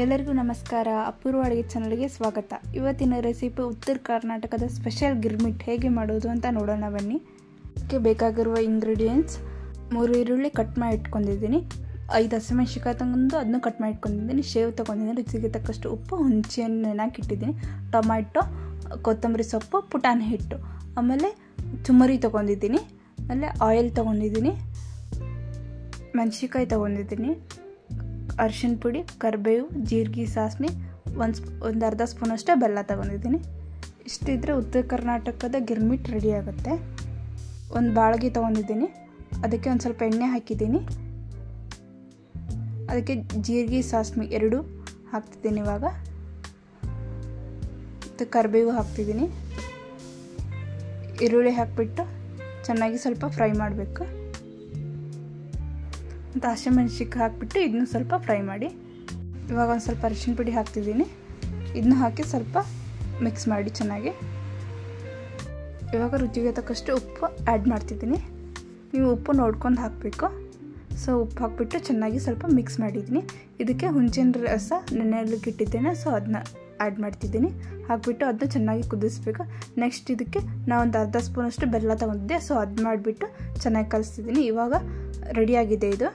ಎಲ್ಲರಿಗೂ ನಮಸ್ಕಾರ. ಅಪೂರ್ವ ಅಡುಗೆ ಚಾನಲ್ಗೆ ಸ್ವಾಗತ. ಇವತ್ತಿನ ರೆಸಿಪಿ ಉತ್ತರ ಕರ್ನಾಟಕದ ಸ್ಪೆಷಲ್ ಗಿರ್ಮಿಟ್ ಹೇಗೆ ಮಾಡೋದು ಅಂತ ನೋಡೋಣ ಬನ್ನಿ. ಇದಕ್ಕೆ ಬೇಕಾಗಿರುವ ಇಂಗ್ರೀಡಿಯೆಂಟ್ಸ್: 3 ಈರುಳ್ಳಿ ಕಟ್ ಮಾಡಿ ಇಟ್ಕೊಂಡಿದ್ದೀನಿ, 5 ಹಸಿಮೆಣಸಿಕಾಯಿ ತಗೊಂಡು ಅದನ್ನು ಕಟ್ ಮಾಡಿ ಇಟ್ಕೊಂಡಿದ್ದೀನಿ, ಶೇವ್ ತೊಗೊಂಡಿದ್ದೀನಿ, ರುಚಿಗೆ ತಕ್ಕಷ್ಟು ಉಪ್ಪು, ಹುಣಸೆಹಣ್ಣು ನೆನೆಹಾಕಿಟ್ಟಿದ್ದೀನಿ, ಟೊಮ್ಯಾಟೊ, ಕೊತ್ತಂಬರಿ ಸೊಪ್ಪು, ಪುಟಾಣಿ ಹಿಟ್ಟು, ಆಮೇಲೆ ಚುಮ್ಮರಿ ತೊಗೊಂಡಿದ್ದೀನಿ, ಆಮೇಲೆ ಆಯಿಲ್ ತೊಗೊಂಡಿದ್ದೀನಿ, ಮೆಣಸಿಕಾಯಿ ತೊಗೊಂಡಿದ್ದೀನಿ, ಅರಿಶಿನ ಪುಡಿ, ಕರಿಬೇವು, ಜೀರಿಗೆ, ಸಾಸಿವೆ, ಒಂದು ಅರ್ಧ ಸ್ಪೂನಷ್ಟೇ ಬೆಲ್ಲ ತೊಗೊಂಡಿದ್ದೀನಿ. ಇಷ್ಟಿದ್ರೆ ಉತ್ತರ ಕರ್ನಾಟಕದ ಗಿರ್ಮಿಟ್ ರೆಡಿ ಆಗುತ್ತೆ. ಒಂದು ಬಾಳ್ಗೆ ತೊಗೊಂಡಿದ್ದೀನಿ, ಅದಕ್ಕೆ ಒಂದು ಸ್ವಲ್ಪ ಎಣ್ಣೆ ಹಾಕಿದ್ದೀನಿ, ಅದಕ್ಕೆ ಜೀರಿಗೆ, ಸಾಸಿವೆ ಎರಡೂ ಹಾಕ್ತಿದ್ದೀನಿ. ಇವಾಗ ಮತ್ತು ಕರಿಬೇವು ಹಾಕ್ತಿದ್ದೀನಿ, ಈರುಳ್ಳಿ ಹಾಕಿಬಿಟ್ಟು ಚೆನ್ನಾಗಿ ಸ್ವಲ್ಪ ಫ್ರೈ ಮಾಡಬೇಕು. ಮತ್ತು ಹಸಿಮೆಣಸಿಕಾಯಿ ಹಾಕಿಬಿಟ್ಟು ಇದನ್ನು ಸ್ವಲ್ಪ ಫ್ರೈ ಮಾಡಿ. ಇವಾಗ ಒಂದು ಸ್ವಲ್ಪ ಅರಿಶಿನ ಪುಡಿ ಹಾಕ್ತಿದ್ದೀನಿ, ಇದನ್ನು ಹಾಕಿ ಸ್ವಲ್ಪ ಮಿಕ್ಸ್ ಮಾಡಿ ಚೆನ್ನಾಗಿ. ಇವಾಗ ರುಚಿಗೆ ತಕ್ಕಷ್ಟು ಉಪ್ಪು ಆ್ಯಡ್ ಮಾಡ್ತಿದ್ದೀನಿ. ನೀವು ಉಪ್ಪು ನೋಡ್ಕೊಂಡು ಹಾಕಬೇಕು. ಸೊ ಉಪ್ಪು ಹಾಕಿಬಿಟ್ಟು ಚೆನ್ನಾಗಿ ಸ್ವಲ್ಪ ಮಿಕ್ಸ್ ಮಾಡಿದ್ದೀನಿ. ಇದಕ್ಕೆ ಹುಣಸೆಹಣ್ಣು ರಸ ನೆನೆಯಲಿಕ್ಕೆ ಇಟ್ಟಿದ್ದೇನೆ, ಸೊ ಅದನ್ನ ಆ್ಯಡ್ ಮಾಡ್ತಿದ್ದೀನಿ. ಹಾಕಿಬಿಟ್ಟು ಅದನ್ನ ಚೆನ್ನಾಗಿ ಕುದಿಸ್ಬೇಕು. ನೆಕ್ಸ್ಟ್ ಇದಕ್ಕೆ ನಾವೊಂದು ಅರ್ಧ ಸ್ಪೂನಷ್ಟು ಬೆಲ್ಲ ತೊಗೊಂಡಿದ್ದೆ, ಸೊ ಅದು ಮಾಡಿಬಿಟ್ಟು ಚೆನ್ನಾಗಿ ಕಲಿಸ್ತಿದ್ದೀನಿ. ಇವಾಗ ರೆಡಿಯಾಗಿದೆ ಇದು.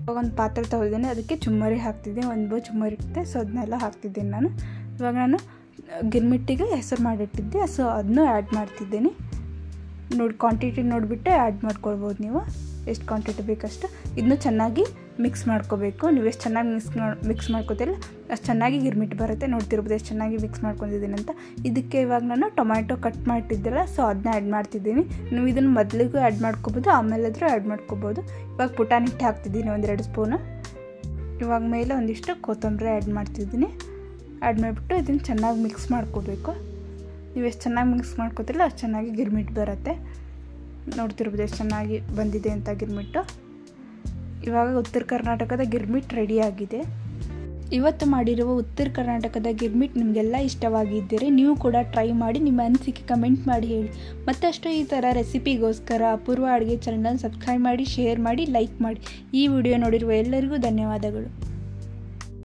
ಇವಾಗ ಒಂದು ಪಾತ್ರೆ ತೊಗೊಂಡಿದ್ದೀನಿ, ಅದಕ್ಕೆ ಚುಮ್ಮರಿ ಹಾಕ್ತಿದ್ದೀನಿ, ಒಂದು ಚುಮ್ಮರಿ ಇಟ್ಟಿದ್ದೆ, ಸೊ ಅದನ್ನೆಲ್ಲ ಹಾಕ್ತಿದ್ದೀನಿ ನಾನು. ಇವಾಗ ನಾನು ಗಿರ್ಮಿಟ್ಟಿಗೆ ಹೆಸರು ಮಾಡಿಟ್ಟಿದ್ದೆ, ಸೊ ಅದನ್ನು ಆ್ಯಡ್ ಮಾಡ್ತಿದ್ದೀನಿ. ಕ್ವಾಂಟಿಟಿ ನೋಡಿಬಿಟ್ಟು ಆ್ಯಡ್ ಮಾಡ್ಕೊಳ್ಬೋದು ನೀವು, ಎಷ್ಟು ಕ್ವಾಂಟಿಟಿ ಬೇಕಷ್ಟು. ಇದನ್ನು ಚೆನ್ನಾಗಿ ಮಿಕ್ಸ್ ಮಾಡ್ಕೋಬೇಕು. ನೀವು ಎಷ್ಟು ಚೆನ್ನಾಗಿ ಮಿಕ್ಸ್ ಮಾಡ್ಕೋತಿಲ್ಲ ಅಷ್ಟು ಚೆನ್ನಾಗಿ ಗಿರ್ಮಿಟ್ ಬರುತ್ತೆ. ನೋಡ್ತಿರ್ಬೋದು ಎಷ್ಟು ಚೆನ್ನಾಗಿ ಮಿಕ್ಸ್ ಮಾಡ್ಕೊಂಡಿದ್ದೀನಿ ಅಂತ. ಇದಕ್ಕೆ ಇವಾಗ ನಾನು ಟೊಮ್ಯಾಟೊ ಕಟ್ ಮಾಡಿಟ್ಟಿದ್ದೆಲ್ಲ, ಸೊ ಅದನ್ನ ಆ್ಯಡ್ ಮಾಡ್ತಿದ್ದೀನಿ. ನೀವು ಇದನ್ನು ಮೊದಲಿಗೂ ಆ್ಯಡ್ ಮಾಡ್ಕೋಬೋದು, ಆಮೇಲಾದರೂ ಆ್ಯಡ್ ಮಾಡ್ಕೋಬೋದು. ಇವಾಗ ಪುಟಾಣಿ ಹಿಟ್ಟು ಹಾಕ್ತಿದ್ದೀನಿ, 1-2 ಸ್ಪೂನು. ಇವಾಗ ಮೇಲೆ ಒಂದಿಷ್ಟು ಕೊತ್ತಂಬರಿ ಆ್ಯಡ್ ಮಾಡ್ತಿದ್ದೀನಿ. ಆ್ಯಡ್ ಮಾಡಿಬಿಟ್ಟು ಇದನ್ನು ಚೆನ್ನಾಗಿ ಮಿಕ್ಸ್ ಮಾಡ್ಕೋಬೇಕು. ನೀವು ಎಷ್ಟು ಚೆನ್ನಾಗಿ ಮಿಕ್ಸ್ ಮಾಡ್ಕೋತಿಲ್ಲ ಅಷ್ಟು ಚೆನ್ನಾಗಿ ಗಿರ್ಮಿಟ್ ಬರುತ್ತೆ. ನೋಡ್ತಿರ್ಬೋದು ಎಷ್ಟು ಚೆನ್ನಾಗಿ ಬಂದಿದೆ ಅಂತ ಗಿರ್ಮಿಟ್ಟು. ಇವಾಗ ಉತ್ತರ ಕರ್ನಾಟಕದ ಗಿರ್ಮಿಟ್ ರೆಡಿಯಾಗಿದೆ. ಇವತ್ತು ಮಾಡಿರುವ ಉತ್ತರ ಕರ್ನಾಟಕದ ಗಿರ್ಮಿಟ್ ನಿಮಗೆಲ್ಲ ಇಷ್ಟವಾಗಿದ್ದರೆ ನೀವು ಕೂಡ ಟ್ರೈ ಮಾಡಿ ನಿಮ್ಮ ಅನಿಸಿಕೆ ಕಮೆಂಟ್ ಮಾಡಿ ಹೇಳಿ. ಮತ್ತಷ್ಟು ಈ ಥರ ರೆಸಿಪಿಗೋಸ್ಕರ ಅಪೂರ್ವ ಅಡುಗೆ ಚಾನಲ್ ಸಬ್ಸ್ಕ್ರೈಬ್ ಮಾಡಿ, ಶೇರ್ ಮಾಡಿ, ಲೈಕ್ ಮಾಡಿ. ಈ ವಿಡಿಯೋ ನೋಡಿರುವ ಎಲ್ಲರಿಗೂ ಧನ್ಯವಾದಗಳು.